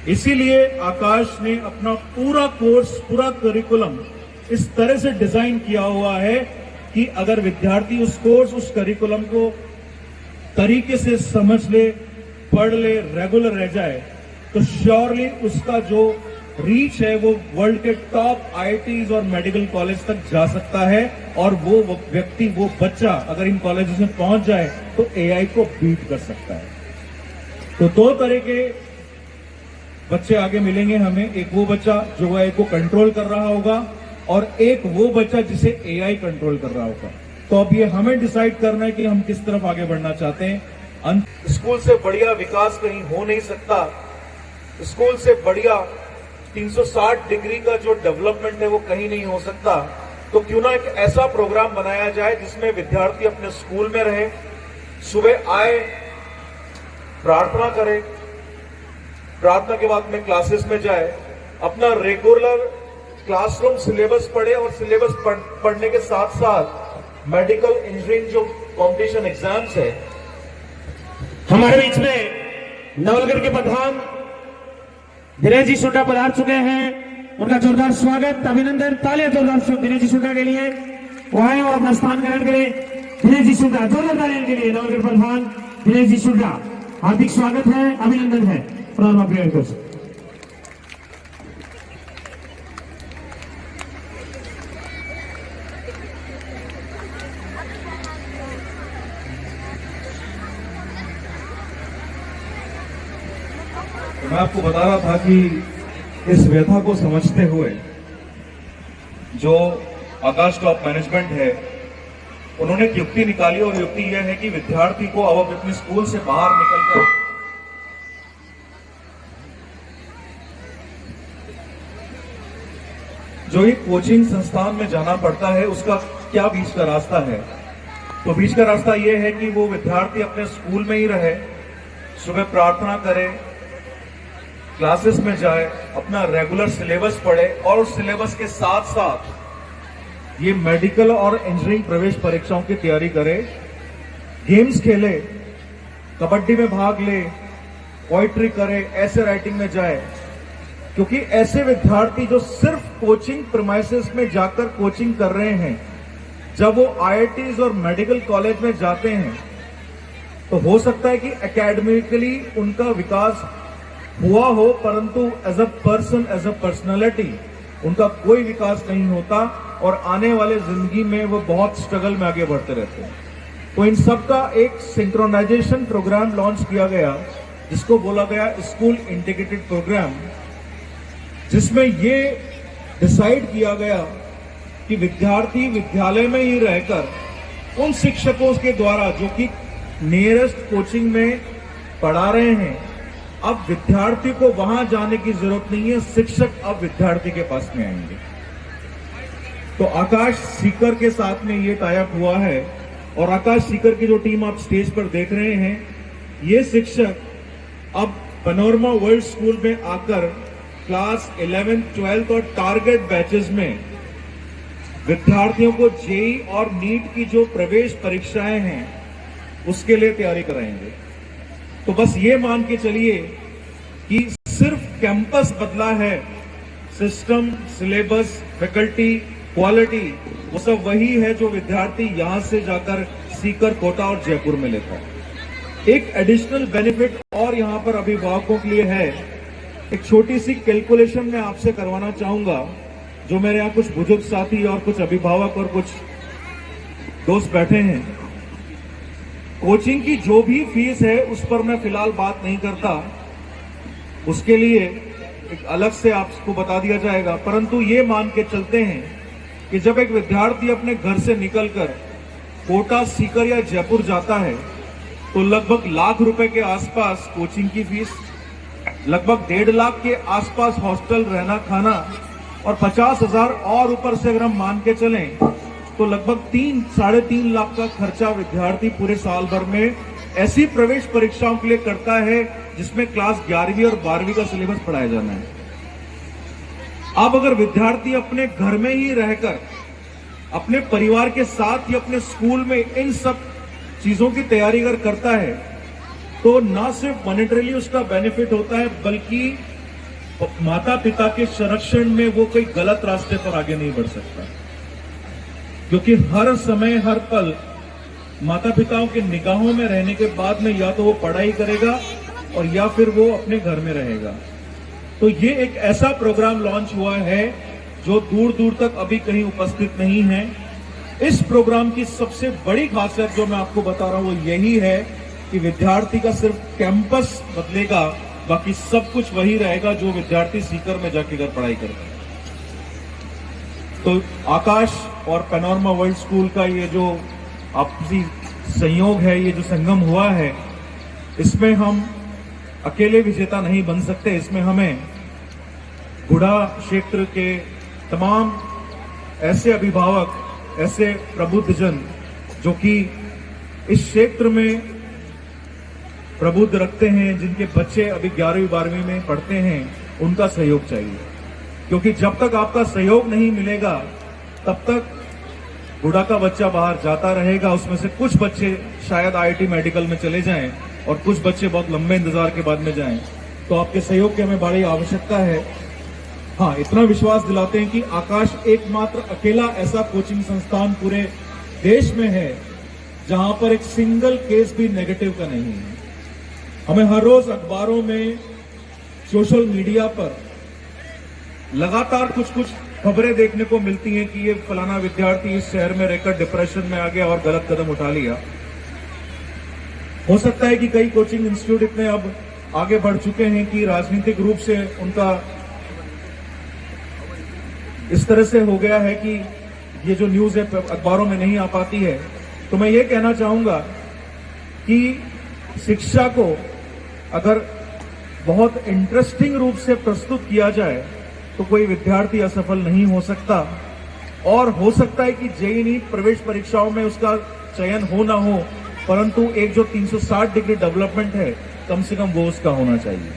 इसीलिए आकाश ने अपना पूरा कोर्स, पूरा करिकुलम इस तरह से डिजाइन किया हुआ है कि अगर विद्यार्थी उस कोर्स, उस करिकुलम को तरीके से समझ ले, पढ़ ले, रेगुलर रह जाए, तो श्योरली उसका जो रीच है वो वर्ल्ड के टॉप आईआईटीज और मेडिकल कॉलेज तक जा सकता है। और वो व्यक्ति, वो बच्चा अगर इन कॉलेजेस में पहुंच जाए तो एआई को बीट कर सकता है। तो दो तरह के बच्चे आगे मिलेंगे हमें, एक वो बच्चा जो एआई को कंट्रोल कर रहा होगा और एक वो बच्चा जिसे एआई कंट्रोल कर रहा होगा। तो अब ये हमें डिसाइड करना है कि हम किस तरफ आगे बढ़ना चाहते हैं। स्कूल से बढ़िया विकास कहीं हो नहीं सकता, स्कूल से बढ़िया 360 डिग्री का जो डेवलपमेंट है वो कहीं नहीं हो सकता। तो क्यों ना एक ऐसा प्रोग्राम बनाया जाए जिसमें विद्यार्थी अपने स्कूल में रहे, सुबह आए, प्रार्थना करे, प्रार्थना के बाद में क्लासेस में जाए, अपना रेगुलर क्लासरूम सिलेबस पढ़े और सिलेबस पढ़ने के साथ साथ मेडिकल इंजीनियरिंग जो कंपटीशन एग्जाम्स है। हमारे बीच में नवलगढ़ के प्रधान दिनेश जी सुंडा पधार चुके हैं, उनका जोरदार स्वागत, अभिनंदन, तालियां जोरदार दिनेश जी सुंडा के लिए। वो आए और अपना स्थान ग्रहण करें। दिनेश जी सुंडा, जोरदार तालियां के लिए नवलगढ़ प्रधान दिनेश जी सुंडा, हार्दिक स्वागत है, अभिनंदन है। मैं आपको बता रहा था कि इस व्यथा को समझते हुए जो आकाश टॉप मैनेजमेंट है उन्होंने एक युक्ति निकाली, और युक्ति यह है कि विद्यार्थी को अब अपने स्कूल से बाहर निकलकर जो एक कोचिंग संस्थान में जाना पड़ता है उसका क्या बीच का रास्ता है। तो बीच का रास्ता यह है कि वो विद्यार्थी अपने स्कूल में ही रहे, सुबह प्रार्थना करे, क्लासेस में जाए, अपना रेगुलर सिलेबस पढ़े और उस सिलेबस के साथ साथ ये मेडिकल और इंजीनियरिंग प्रवेश परीक्षाओं की तैयारी करे, गेम्स खेले, कबड्डी में भाग ले, पोइट्री करे, ऐसे राइटिंग में जाए। क्योंकि ऐसे विद्यार्थी जो सिर्फ कोचिंग प्रीमाइसेस में जाकर कोचिंग कर रहे हैं, जब वो आईआईटीज और मेडिकल कॉलेज में जाते हैं तो हो सकता है कि एकेडमिकली उनका विकास हुआ हो, परंतु as a person, as a personality उनका कोई विकास नहीं होता और आने वाले जिंदगी में वो बहुत स्ट्रगल में आगे बढ़ते रहते हैं। तो इन सब का एक सिंक्रोनाइजेशन प्रोग्राम लॉन्च किया गया जिसको बोला गया स्कूल इंटीग्रेटेड प्रोग्राम, जिसमें ये डिसाइड किया गया कि विद्यार्थी विद्यालय में ही रहकर उन शिक्षकों के द्वारा जो कि नियरेस्ट कोचिंग में पढ़ा रहे हैं, अब विद्यार्थी को वहां जाने की जरूरत नहीं है, शिक्षक अब विद्यार्थी के पास में आएंगे। तो आकाश सीकर के साथ में ये टाई अप हुआ है और आकाश सीकर की जो टीम आप स्टेज पर देख रहे हैं, ये शिक्षक अब पैनोरमा वर्ल्ड स्कूल में आकर क्लास 11, 12 और टारगेट बैचेस में विद्यार्थियों को जेईई और नीट की जो प्रवेश परीक्षाएं हैं उसके लिए तैयारी कराएंगे। तो बस ये मान के चलिए कि सिर्फ कैंपस बदला है, सिस्टम, सिलेबस, फैकल्टी, क्वालिटी वो सब वही है जो विद्यार्थी यहां से जाकर सीकर, कोटा और जयपुर में लेता है। एक एडिशनल बेनिफिट और यहां पर अभिभावकों के लिए है। एक छोटी सी कैलकुलेशन मैं आपसे करवाना चाहूंगा, जो मेरे यहाँ कुछ बुजुर्ग साथी और कुछ अभिभावक और कुछ दोस्त बैठे हैं। कोचिंग की जो भी फीस है उस पर मैं फिलहाल बात नहीं करता, उसके लिए एक अलग से आपको बता दिया जाएगा, परंतु ये मान के चलते हैं कि जब एक विद्यार्थी अपने घर से निकलकर कोटा, सीकर या जयपुर जाता है तो लगभग ₹1,00,000 के आसपास कोचिंग की फीस, लगभग 1.5 लाख के आसपास हॉस्टल रहना खाना और 50,000 और ऊपर से अगर हम मान के चलें तो लगभग 3-3.5 लाख का खर्चा विद्यार्थी पूरे साल भर में ऐसी प्रवेश परीक्षाओं के लिए करता है जिसमें क्लास 11वीं और 12वीं का सिलेबस पढ़ाया जाना है। अब अगर विद्यार्थी अपने घर में ही रहकर अपने परिवार के साथ ही अपने स्कूल में इन सब चीजों की तैयारी अगर करता है तो न सिर्फ मॉनेटरीली उसका बेनिफिट होता है, बल्कि माता पिता के संरक्षण में वो कोई गलत रास्ते पर आगे नहीं बढ़ सकता, क्योंकि हर समय हर पल माता पिताओं के निगाहों में रहने के बाद में या तो वो पढ़ाई करेगा और या फिर वो अपने घर में रहेगा। तो ये एक ऐसा प्रोग्राम लॉन्च हुआ है जो दूर दूर तक अभी कहीं उपस्थित नहीं है। इस प्रोग्राम की सबसे बड़ी खासियत जो मैं आपको बता रहा हूं वो यही है कि विद्यार्थी का सिर्फ कैंपस बदलेगा, बाकी सब कुछ वही रहेगा जो विद्यार्थी सीकर में जाके अगर पढ़ाई करता है। तो आकाश और पैनोरमा वर्ल्ड स्कूल का ये जो आपसी संयोग है, ये जो संगम हुआ है, इसमें हम अकेले विजेता नहीं बन सकते। इसमें हमें गुढ़ा क्षेत्र के तमाम ऐसे अभिभावक, ऐसे प्रबुद्धजन जो कि इस क्षेत्र में प्रबुद्ध रखते हैं, जिनके बच्चे अभी 11वीं 12वीं में पढ़ते हैं, उनका सहयोग चाहिए। क्योंकि जब तक आपका सहयोग नहीं मिलेगा तब तक गुढ़ा का बच्चा बाहर जाता रहेगा। उसमें से कुछ बच्चे शायद IIT मेडिकल में चले जाएं और कुछ बच्चे बहुत लंबे इंतजार के बाद में जाएं। तो आपके सहयोग की हमें बड़ी आवश्यकता है। हाँ, इतना विश्वास दिलाते हैं कि आकाश एकमात्र अकेला ऐसा कोचिंग संस्थान पूरे देश में है जहां पर एक सिंगल केस भी नेगेटिव का नहीं है। हमें हर रोज अखबारों में, सोशल मीडिया पर लगातार कुछ कुछ खबरें देखने को मिलती हैं कि ये फलाना विद्यार्थी इस शहर में रहकर डिप्रेशन में आ गया और गलत कदम उठा लिया। हो सकता है कि कई कोचिंग इंस्टीट्यूट इतने अब आगे बढ़ चुके हैं कि राजनीतिक रूप से उनका इस तरह से हो गया है कि ये जो न्यूज है अखबारों में नहीं आ पाती है। तो मैं ये कहना चाहूंगा कि शिक्षा को अगर बहुत इंटरेस्टिंग रूप से प्रस्तुत किया जाए तो कोई विद्यार्थी असफल नहीं हो सकता। और हो सकता है कि जेईई नीट प्रवेश परीक्षाओं में उसका चयन हो ना हो, परंतु एक जो 360 डिग्री डेवलपमेंट है, कम से कम वो उसका होना चाहिए।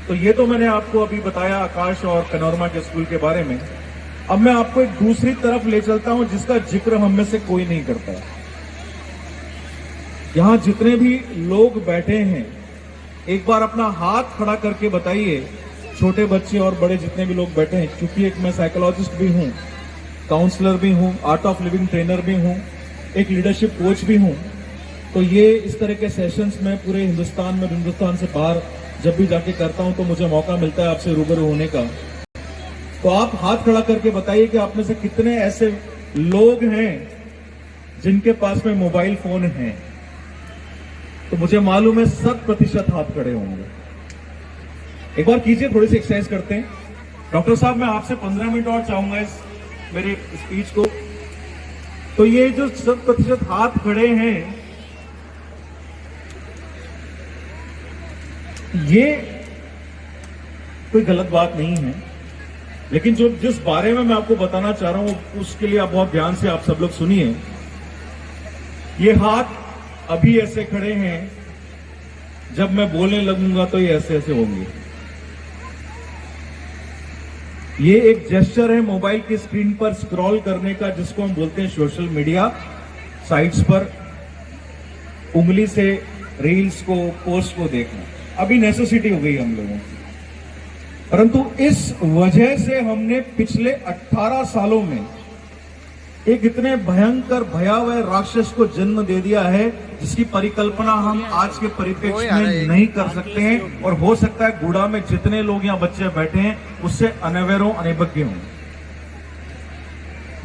तो ये तो मैंने आपको अभी बताया आकाश और पैनोरमा के स्कूल के बारे में। अब मैं आपको एक दूसरी तरफ ले चलता हूं जिसका जिक्र हम में से कोई नहीं करता। यहां जितने भी लोग बैठे हैं, एक बार अपना हाथ खड़ा करके बताइए, छोटे बच्चे और बड़े जितने भी लोग बैठे हैं। क्योंकि एक मैं साइकोलॉजिस्ट भी हूं, काउंसलर भी हूं, आर्ट ऑफ लिविंग ट्रेनर भी हूं, एक लीडरशिप कोच भी हूं। तो ये इस तरह के सेशंस में पूरे हिंदुस्तान में, हिंदुस्तान से बाहर जब भी जाके करता हूं तो मुझे मौका मिलता है आपसे रूबरू होने का। तो आप हाथ खड़ा करके बताइए कि आप में से कितने ऐसे लोग हैं जिनके पास में मोबाइल फोन है। तो मुझे मालूम है 100% हाथ खड़े होंगे। एक बार कीजिए, थोड़ी सी एक्सरसाइज करते हैं। डॉक्टर साहब, मैं आपसे 15 मिनट और चाहूंगा इस मेरे स्पीच को। तो ये जो 100% हाथ खड़े हैं, ये कोई गलत बात नहीं है, लेकिन जो जिस बारे में मैं आपको बताना चाह रहा हूं उसके लिए आप बहुत ध्यान से आप सब लोग सुनिए। ये हाथ अभी ऐसे खड़े हैं, जब मैं बोलने लगूंगा तो ये ऐसे ऐसे होंगे। ये एक जेस्चर है मोबाइल की स्क्रीन पर स्क्रॉल करने का, जिसको हम बोलते हैं सोशल मीडिया साइट्स पर उंगली से रील्स को, पोस्ट को देखना। अभी नेसेसिटी हो गई हम लोगों की, परंतु इस वजह से हमने पिछले 18 सालों में एक इतने भयंकर भयावह राक्षस को जन्म दे दिया है जिसकी परिकल्पना हम आज के परिप्रेक्ष्य में नहीं कर सकते हैं। और हो सकता है गुड़ा में जितने लोग यहाँ बच्चे बैठे हैं उससे अनअवेयरों अनभिज्ञ हों।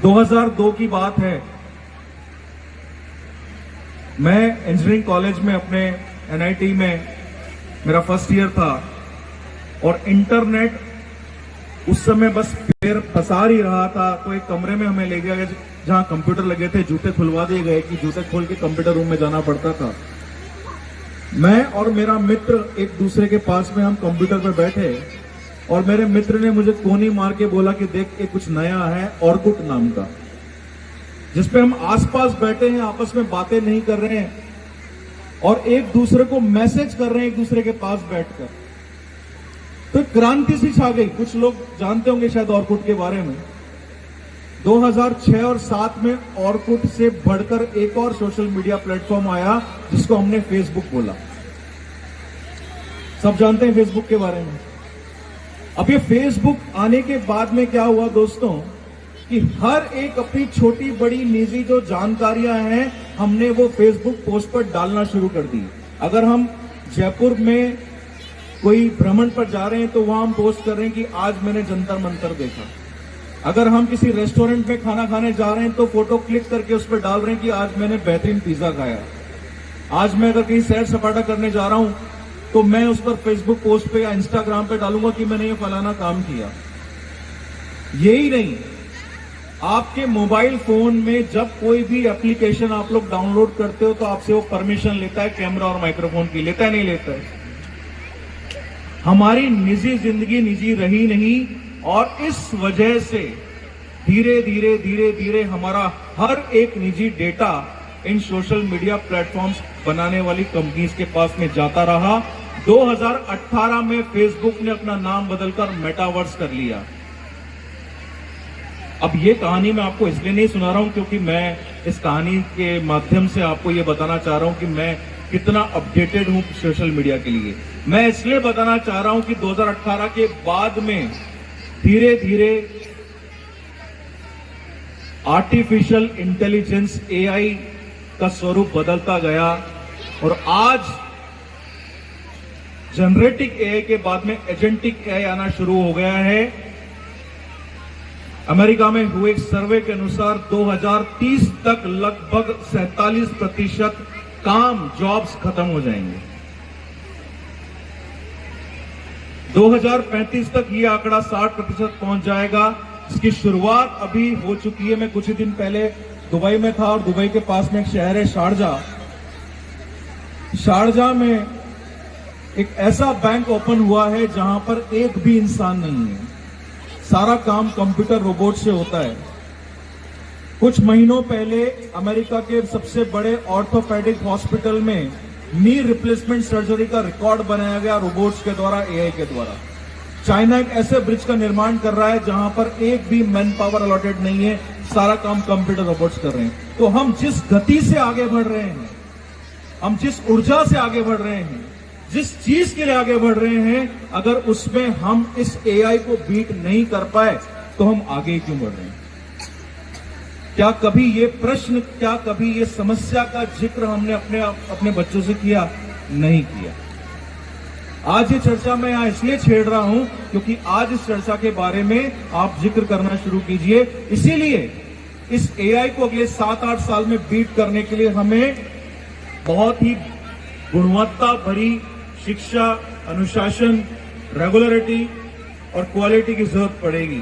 2002 की बात है, मैं इंजीनियरिंग कॉलेज में अपने NIT में मेरा फर्स्ट ईयर था और इंटरनेट उस समय बस पैर पसार ही रहा था। तो एक कमरे में हमें ले गया गया जहां कंप्यूटर लगे थे, जूते खुलवा दिए गए कि जूते खोल के कंप्यूटर रूम में जाना पड़ता था। मैं और मेरा मित्र एक दूसरे के पास में हम कंप्यूटर पर बैठे और मेरे मित्र ने मुझे कोनी मार के बोला कि देख, ये कुछ नया है, ऑर्कुट नाम का, जिसपे हम आसपास बैठे हैं, आपस में बातें नहीं कर रहे हैं और एक दूसरे को मैसेज कर रहे हैं एक दूसरे के पास बैठकर। तो क्रांति सी छा गई। कुछ लोग जानते होंगे शायद ऑर्कुट के बारे में। 2006 और 7 में ऑर्कुट से बढ़कर एक और सोशल मीडिया प्लेटफॉर्म आया जिसको हमने फेसबुक बोला। सब जानते हैं फेसबुक के बारे में। अब ये फेसबुक आने के बाद में क्या हुआ दोस्तों कि हर एक अपनी छोटी बड़ी निजी जो जानकारियां हैं हमने वो फेसबुक पोस्ट पर डालना शुरू कर दी। अगर हम जयपुर में कोई भ्रमण पर जा रहे हैं तो वहां हम पोस्ट कर रहे हैं कि आज मैंने जंतर मंतर देखा। अगर हम किसी रेस्टोरेंट में खाना खाने जा रहे हैं तो फोटो क्लिक करके उस पर डाल रहे हैं कि आज मैंने बेहतरीन पिज्जा खाया। आज मैं अगर कहीं सैर सपाटा करने जा रहा हूं तो मैं उस पर फेसबुक पोस्ट पे या इंस्टाग्राम पे डालूंगा कि मैंने ये फलाना काम किया। यही नहीं, आपके मोबाइल फोन में जब कोई भी एप्लीकेशन आप लोग डाउनलोड करते हो तो आपसे वो परमिशन लेता है कैमरा और माइक्रोफोन की, लेता है नहीं लेता है? हमारी निजी जिंदगी निजी रही नहीं और इस वजह से धीरे धीरे धीरे धीरे हमारा हर एक निजी डेटा इन सोशल मीडिया प्लेटफॉर्म्स बनाने वाली कंपनीज के पास में जाता रहा। 2018 में फेसबुक ने अपना नाम बदलकर मेटावर्स कर लिया। अब ये कहानी मैं आपको इसलिए नहीं सुना रहा हूं क्योंकि मैं इस कहानी के माध्यम से आपको ये बताना चाह रहा हूं कि मैं कितना अपडेटेड हूं सोशल मीडिया के लिए। मैं इसलिए बताना चाह रहा हूं कि 2018 के बाद में धीरे धीरे आर्टिफिशियल इंटेलिजेंस एआई का स्वरूप बदलता गया और आज जनरेटिव एआई के बाद में एजेंटिक एआई आना शुरू हो गया है। अमेरिका में हुए एक सर्वे के अनुसार 2030 तक लगभग 47% काम जॉब्स खत्म हो जाएंगे। 2035 तक ये आंकड़ा 60% पहुंच जाएगा। इसकी शुरुआत अभी हो चुकी है। मैं कुछ ही दिन पहले दुबई में था और दुबई के पास में एक शहर है शारजाह। शारजाह में एक ऐसा बैंक ओपन हुआ है जहां पर एक भी इंसान नहीं है। सारा काम कंप्यूटर रोबोट से होता है। कुछ महीनों पहले अमेरिका के सबसे बड़े ऑर्थोपेडिक हॉस्पिटल में नी रिप्लेसमेंट सर्जरी का रिकॉर्ड बनाया गया रोबोट्स के द्वारा, एआई के द्वारा। चाइना एक ऐसे ब्रिज का निर्माण कर रहा है जहां पर एक भी मैन पावर अलॉटेड नहीं है, सारा काम कंप्यूटर रोबोट्स कर रहे हैं। तो हम जिस गति से आगे बढ़ रहे हैं, हम जिस ऊर्जा से आगे बढ़ रहे हैं, जिस चीज के लिए आगे बढ़ रहे हैं, अगर उसमें हम इस एआई को बीट नहीं कर पाए तो हम आगे क्यों बढ़ रहे हैं? क्या कभी ये प्रश्न, क्या कभी ये समस्या का जिक्र हमने अपने बच्चों से किया? नहीं किया। आज ये चर्चा मैं यहां इसलिए छेड़ रहा हूं क्योंकि आज इस चर्चा के बारे में आप जिक्र करना शुरू कीजिए। इसीलिए इस एआई को अगले 7-8 साल में बीट करने के लिए हमें बहुत ही गुणवत्ता भरी शिक्षा, अनुशासन, रेगुलरिटी और क्वालिटी की जरूरत पड़ेगी।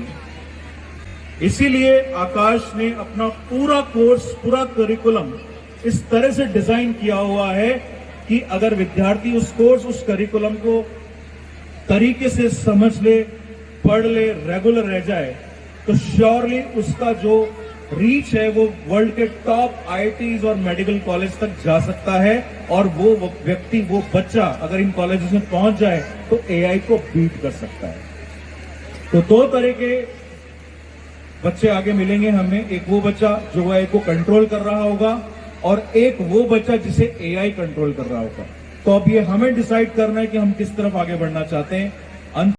इसीलिए आकाश ने अपना पूरा कोर्स, पूरा करिकुलम इस तरह से डिजाइन किया हुआ है कि अगर विद्यार्थी उस कोर्स, उस करिकुलम को तरीके से समझ ले, पढ़ ले, रेगुलर रह जाए तो श्योरली उसका जो रीच है वो वर्ल्ड के टॉप आईआईटीज और मेडिकल कॉलेज तक जा सकता है। और वो व्यक्ति, वो बच्चा अगर इन कॉलेजेस में पहुंच जाए तो एआई को बीट कर सकता है। तो 2 तरह के बच्चे आगे मिलेंगे हमें। एक वो बच्चा जो एआई को कंट्रोल कर रहा होगा और एक वो बच्चा जिसे एआई कंट्रोल कर रहा होगा। तो अब ये हमें डिसाइड करना है कि हम किस तरफ आगे बढ़ना चाहते हैं।